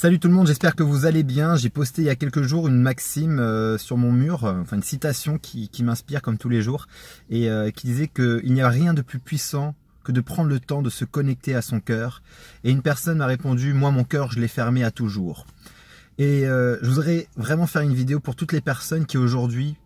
Salut tout le monde, j'espère que vous allez bien. J'ai posté il y a quelques jours une maxime sur mon mur, enfin une citation qui m'inspire comme tous les jours, et qui disait qu'il n'y a rien de plus puissant que de prendre le temps de se connecter à son cœur. Et une personne m'a répondu, moi mon cœur je l'ai fermé à toujours. Et je voudrais vraiment faire une vidéo pour toutes les personnes qui aujourd'hui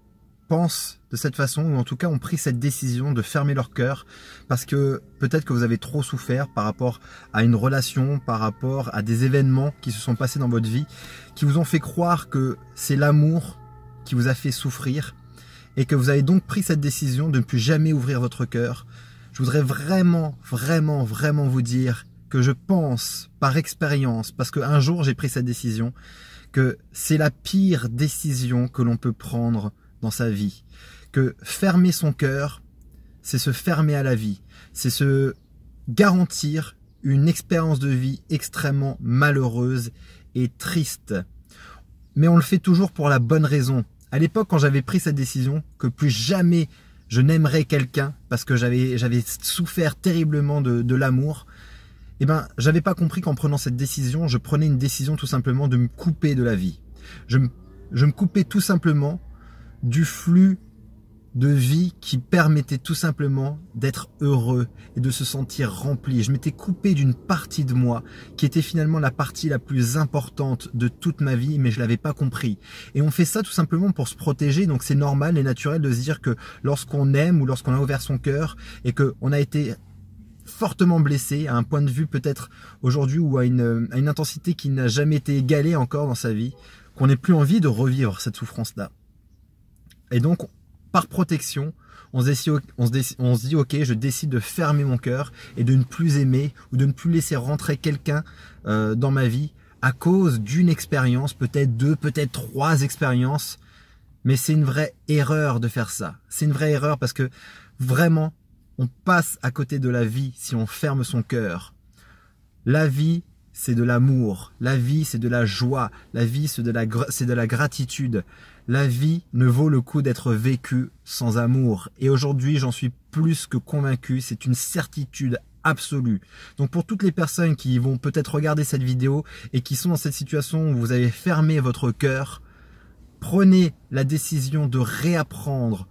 pensent de cette façon, ou en tout cas ont pris cette décision de fermer leur cœur, parce que peut-être que vous avez trop souffert par rapport à une relation, par rapport à des événements qui se sont passés dans votre vie, qui vous ont fait croire que c'est l'amour qui vous a fait souffrir, et que vous avez donc pris cette décision de ne plus jamais ouvrir votre cœur. Je voudrais vraiment vous dire que je pense par expérience, parce qu'un jour j'ai pris cette décision, que c'est la pire décision que l'on peut prendre dans sa vie, que fermer son cœur, c'est se fermer à la vie, c'est se garantir une expérience de vie extrêmement malheureuse et triste. Mais on le fait toujours pour la bonne raison. À l'époque, quand j'avais pris cette décision, que plus jamais je n'aimerais quelqu'un, parce que j'avais souffert terriblement de l'amour, eh ben, j'avais pas compris qu'en prenant cette décision, je prenais une décision tout simplement de me couper de la vie. Je me coupais tout simplement du flux de vie qui permettait tout simplement d'être heureux et de se sentir rempli. Je m'étais coupé d'une partie de moi qui était finalement la partie la plus importante de toute ma vie, mais je l'avais pas compris. Et on fait ça tout simplement pour se protéger, donc c'est normal et naturel de se dire que lorsqu'on aime ou lorsqu'on a ouvert son cœur et qu'on a été fortement blessé à un point de vue peut-être aujourd'hui ou à une intensité qui n'a jamais été égalée encore dans sa vie, qu'on n'ait plus envie de revivre cette souffrance-là. Et donc, par protection, on se dit ok, je décide de fermer mon cœur et de ne plus aimer ou de ne plus laisser rentrer quelqu'un dans ma vie à cause d'une expérience, peut-être deux, peut-être trois expériences. Mais c'est une vraie erreur de faire ça. C'est une vraie erreur parce que vraiment, on passe à côté de la vie si on ferme son cœur. La vie, c'est de l'amour. La vie, c'est de la joie. La vie, c'est de la gratitude. La vie ne vaut le coup d'être vécue sans amour. Et aujourd'hui, j'en suis plus que convaincu. C'est une certitude absolue. Donc pour toutes les personnes qui vont peut-être regarder cette vidéo et qui sont dans cette situation où vous avez fermé votre cœur, prenez la décision de réapprendre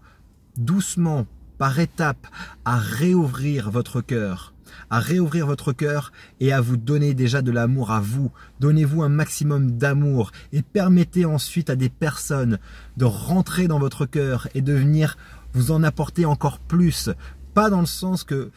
doucement, par étapes, à réouvrir votre cœur. À réouvrir votre cœur et à vous donner déjà de l'amour à vous. Donnez-vous un maximum d'amour et permettez ensuite à des personnes de rentrer dans votre cœur et de venir vous en apporter encore plus. Pas dans le sens que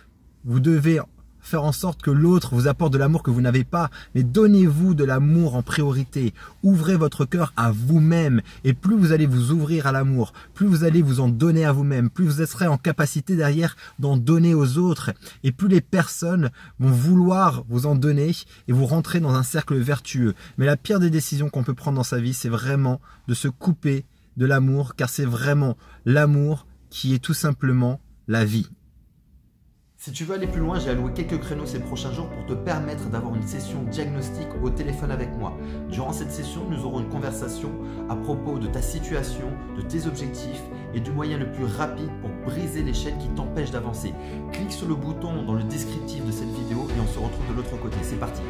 vous devez faire en sorte que l'autre vous apporte de l'amour que vous n'avez pas, mais donnez-vous de l'amour en priorité. Ouvrez votre cœur à vous-même et plus vous allez vous ouvrir à l'amour, plus vous allez vous en donner à vous-même, plus vous serez en capacité derrière d'en donner aux autres et plus les personnes vont vouloir vous en donner et vous rentrer dans un cercle vertueux. Mais la pire des décisions qu'on peut prendre dans sa vie, c'est vraiment de se couper de l'amour, car c'est vraiment l'amour qui est tout simplement la vie. Si tu veux aller plus loin, j'ai alloué quelques créneaux ces prochains jours pour te permettre d'avoir une session diagnostic au téléphone avec moi. Durant cette session, nous aurons une conversation à propos de ta situation, de tes objectifs et du moyen le plus rapide pour briser les chaînes qui t'empêchent d'avancer. Clique sur le bouton dans le descriptif de cette vidéo et on se retrouve de l'autre côté. C'est parti!